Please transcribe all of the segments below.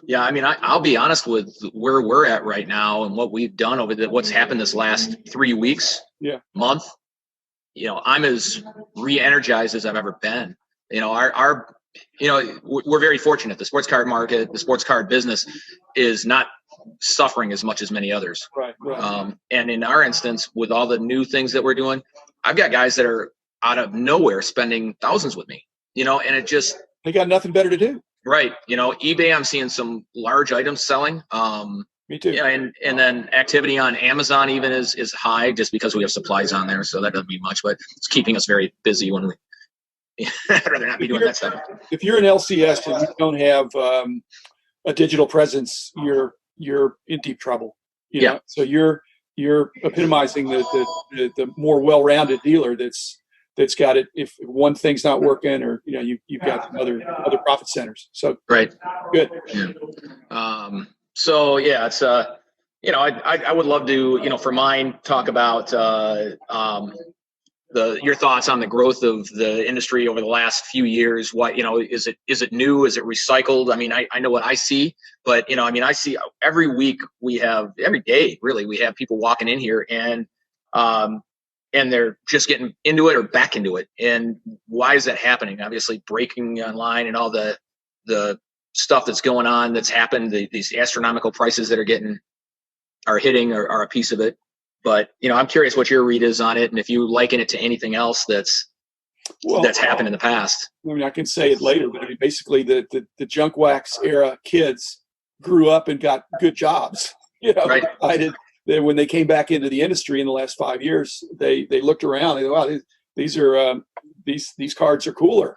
Yeah, I mean, I'll be honest with where we're at right now and what we've done what's happened this last 3 weeks, Yeah. month. I'm as re-energized as I've ever been. We're very fortunate. The sports card market, the sports card business is not suffering as much as many others. Right. And in our instance, with all the new things that we're doing, I've got guys that are out of nowhere spending thousands with me, and it just, they got nothing better to do. right. eBay, I'm seeing some large items selling. Me too. Yeah, and then activity on Amazon even is high just because we have supplies on there, so that doesn't mean much, but it's keeping us very busy when I'd rather not be doing that stuff. If you're an LCS and you don't have a digital presence, you're in deep trouble. Yeah. So you're epitomizing the more well-rounded dealer that's got it. If one thing's not working, or you've got other profit centers. So right. Good. Yeah. So yeah, it's I would love to for mine talk about your thoughts on the growth of the industry over the last few years. What is it new? Is it recycled? I mean, I know what I see, but I see every week every day really we have people walking in here and they're just getting into it or back into it. And why is that happening? Obviously, breaking online and all the stuff that's going on, that's happened, these astronomical prices that are hitting are a piece of it. But I'm curious what your read is on it, and if you liken it to anything else that's happened in the past. I mean, I can say it later, but basically the junk wax era kids grew up and got good jobs. Right. When they came back into the industry in the last 5 years, they looked around. They thought, wow, these cards are cooler,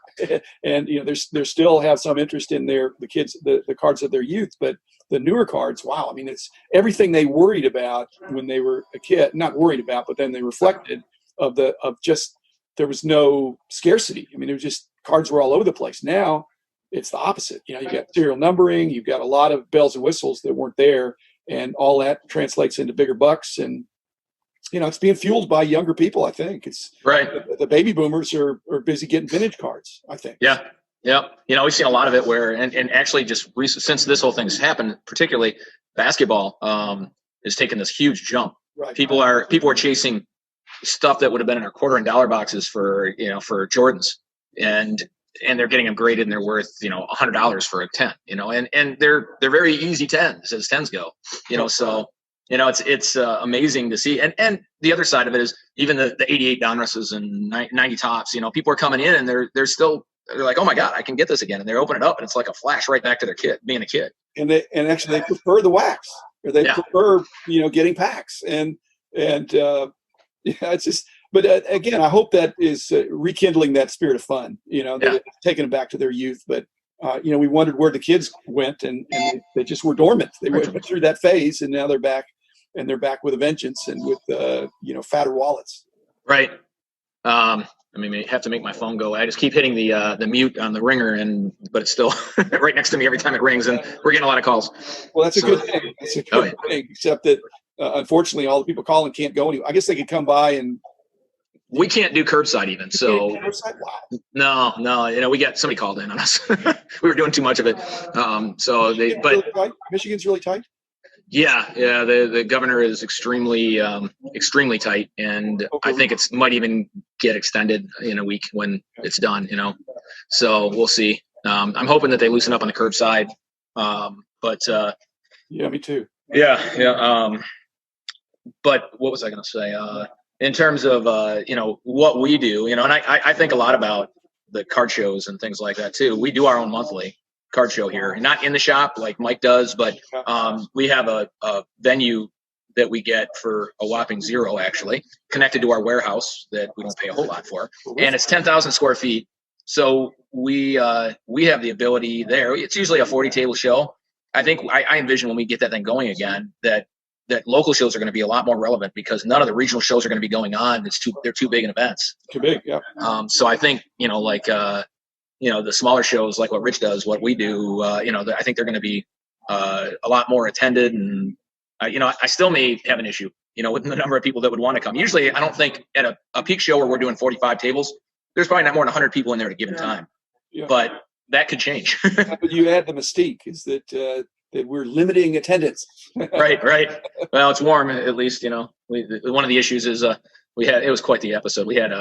and they still have some interest in the kids, the cards of their youth, but the newer cards, wow, I mean, it's everything they worried about when they were a kid, not worried about, but then they reflected of just there was no scarcity. I mean, cards were all over the place. Now it's the opposite. You got serial numbering, you've got a lot of bells and whistles that weren't there, and all that translates into bigger bucks. And it's being fueled by younger people. I think it's right. The baby boomers are busy getting vintage cards, I think. Yeah. Yeah. We've seen a lot of it where, and actually just since this whole thing's happened, particularly basketball has taken this huge jump. Right. People are chasing stuff that would have been in our quarter and dollar boxes for Jordans, and they're getting them graded and they're worth, $100 for a 10, and they're very easy 10s as 10s go, so, it's amazing to see. And the other side of it is even the 88 Donrusses and 90 tops, people are coming in and they're like, oh my God, I can get this again. And they open it up and it's like a flash right back to their kid, being a kid. And actually they prefer the wax, or they prefer, getting packs and it's just, but again, I hope that is rekindling that spirit of fun, taking them back to their youth. But, we wondered where the kids went and they just were dormant. They went through that phase and now they're back, and they're back with a vengeance and with, fatter wallets. Right. I have to make my phone go. I just keep hitting the mute on the ringer, but it's still right next to me every time it rings, and we're getting a lot of calls. Well, that's a good thing. It's a good thing, except that unfortunately, all the people calling can't go anywhere. I guess they could come by and. We can't do curbside even. So wow. No. We got somebody called in on us. We were doing too much of it. Michigan's really tight. Yeah. The governor is extremely tight, and I think it might even get extended in a week when it's done. So we'll see. I'm hoping that they loosen up on the curbside. Yeah, me too. Yeah. But what was I going to say? In terms of what we do, and I think a lot about the card shows and things like that too. We do our own monthly card show here, not in the shop like Mike does, but we have a venue that we get for a whopping $0, actually, connected to our warehouse that we don't pay a whole lot for, and it's 10,000 square feet. So we have the ability there. It's usually a 40-table show. I think I envision when we get that thing going again that local shows are going to be a lot more relevant, because none of the regional shows are going to be going on. They're too big in events. Too big, yeah. So I think the smaller shows like what Rich does, what we do, I think they're going to be a lot more attended, and I still may have an issue, with the number of people that would want to come. Usually, I don't think at a peak show where we're doing 45 tables, there's probably not more than 100 people in there at a given time. Yeah. But that could change. But you add the mystique is that that we're limiting attendance. Right. Well, it's warm at least. One of the issues is it was quite the episode. We had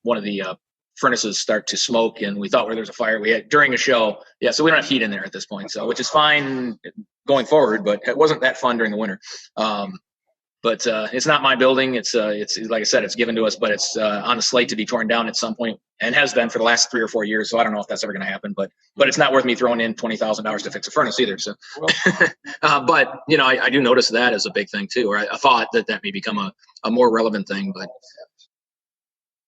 one of the furnaces start to smoke, and we thought where there's a fire. We had during a show. Yeah, so we don't have heat in there at this point, so which is fine going forward, but it wasn't that fun during the winter. But it's not my building. It's like I said, it's given to us, but it's on a slate to be torn down at some point, and has been for the last 3 or 4 years. So I don't know if that's ever going to happen, but it's not worth me throwing in $20,000 to fix a furnace either. So, but I do notice that as a big thing too, or I thought that may become a more relevant thing. But